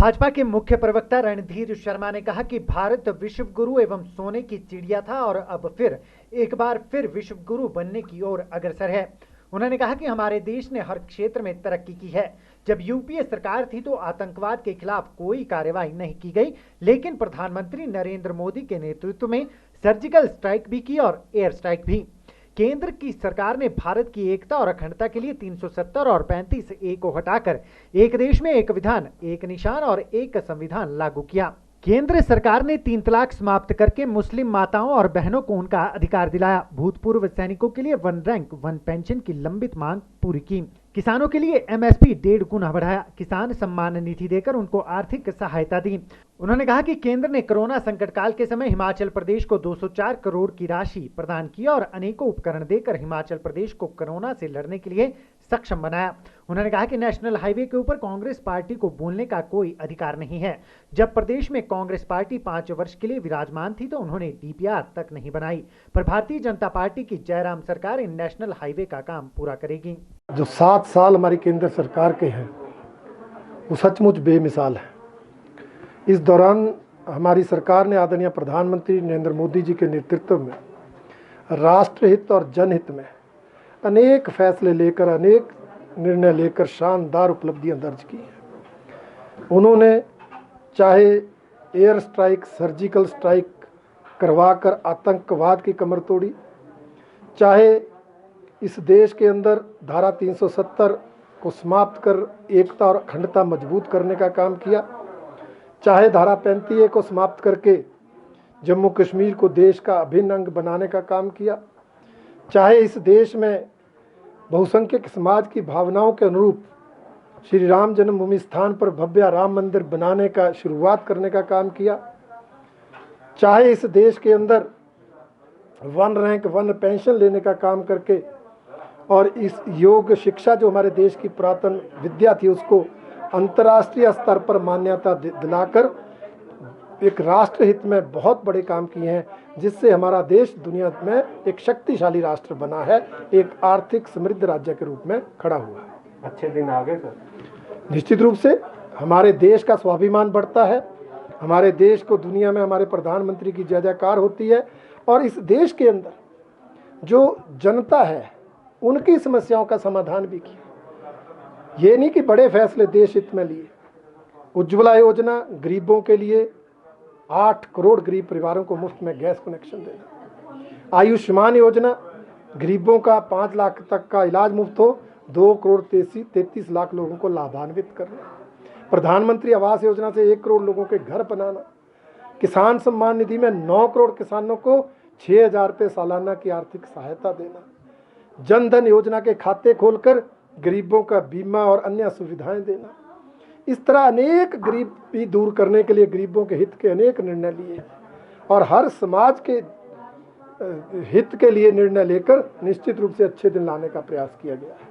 भाजपा के मुख्य प्रवक्ता रणधीर शर्मा ने कहा कि भारत विश्व गुरु एवं सोने की चिड़िया था और अब फिर एक बार फिर विश्व गुरु बनने की ओर अग्रसर है। उन्होंने कहा कि हमारे देश ने हर क्षेत्र में तरक्की की है। जब यूपीए सरकार थी तो आतंकवाद के खिलाफ कोई कार्रवाई नहीं की गई, लेकिन प्रधानमंत्री नरेंद्र मोदी के नेतृत्व में सर्जिकल स्ट्राइक भी की और एयर स्ट्राइक भी। केंद्र की सरकार ने भारत की एकता और अखंडता के लिए 370 और 35A को हटाकर एक देश में एक विधान, एक निशान और एक संविधान लागू किया। केंद्र सरकार ने 3 तलाक समाप्त करके मुस्लिम माताओं और बहनों को उनका अधिकार दिलाया। भूतपूर्व सैनिकों के लिए 1 रैंक 1 पेंशन की लंबित मांग पूरी की। किसानों के लिए एमएसपी 1.5 गुना बढ़ाया। किसान सम्मान निधि देकर उनको आर्थिक सहायता दी। उन्होंने कहा कि केंद्र ने कोरोना संकट काल के समय हिमाचल प्रदेश को 204 करोड़ की राशि प्रदान की और अनेकों उपकरण देकर हिमाचल प्रदेश को कोरोना से लड़ने के लिए सक्षम बनाया। उन्होंने कहा कि नेशनल हाईवे के ऊपर कांग्रेस पार्टी को बोलने का कोई अधिकार नहीं है। जब प्रदेश में कांग्रेस पार्टी 5 वर्ष के लिए विराजमान थी तो उन्होंने डीपीआर तक नहीं बनाई, पर भारतीय जनता पार्टी की जयराम सरकार इन नेशनल हाईवे का काम पूरा करेगी। जो 7 साल हमारी केंद्र सरकार के हैं वो सचमुच बेमिसाल है। इस दौरान हमारी सरकार ने आदरणीय प्रधानमंत्री नरेंद्र मोदी जी के नेतृत्व में राष्ट्रहित और जनहित में अनेक फैसले लेकर, अनेक निर्णय लेकर शानदार उपलब्धियां दर्ज की हैं। उन्होंने चाहे एयर स्ट्राइक, सर्जिकल स्ट्राइक करवाकर आतंकवाद की कमर तोड़ी, चाहे इस देश के अंदर धारा 370 को समाप्त कर एकता और अखंडता मजबूत करने का काम किया, चाहे धारा 35A को समाप्त करके जम्मू कश्मीर को देश का अभिन्न अंग बनाने का काम किया, चाहे इस देश में बहुसंख्यक समाज की भावनाओं के अनुरूप श्री राम जन्मभूमि स्थान पर भव्य राम मंदिर बनाने का शुरुआत करने का काम किया, चाहे इस देश के अंदर 1 रैंक 1 पेंशन लेने का काम करके और इस योग शिक्षा जो हमारे देश की पुरातन विद्या थी उसको अंतर्राष्ट्रीय स्तर पर मान्यता दिलाकर एक राष्ट्रहित में बहुत बड़े काम किए हैं, जिससे हमारा देश दुनिया में एक शक्तिशाली राष्ट्र बना है, एक आर्थिक समृद्ध राज्य के रूप में खड़ा हुआ है। अच्छे दिन आ गए सर। निश्चित रूप से हमारे देश का स्वाभिमान बढ़ता है, हमारे देश को दुनिया में हमारे प्रधानमंत्री की जय जयकार होती है और इस देश के अंदर जो जनता है उनकी समस्याओं का समाधान भी किया। ये नहीं कि बड़े फैसले देश हित में लिए। उज्ज्वला योजना, गरीबों के लिए 8 करोड़ गरीब परिवारों को मुफ्त में गैस कनेक्शन देना। आयुष्मान योजना, गरीबों का 5 लाख तक का इलाज मुफ्त हो, 2 करोड़ 33 लाख लोगों को लाभान्वित करना। प्रधानमंत्री आवास योजना से 1 करोड़ लोगों के घर बनाना। किसान सम्मान निधि में 9 करोड़ किसानों को 6,000 रुपये सालाना की आर्थिक सहायता देना। जन धन योजना के खाते खोलकर गरीबों का बीमा और अन्य सुविधाएं देना। इस तरह अनेक गरीबी दूर करने के लिए गरीबों के हित के अनेक निर्णय लिए और हर समाज के हित के लिए निर्णय लेकर निश्चित रूप से अच्छे दिन लाने का प्रयास किया गया है।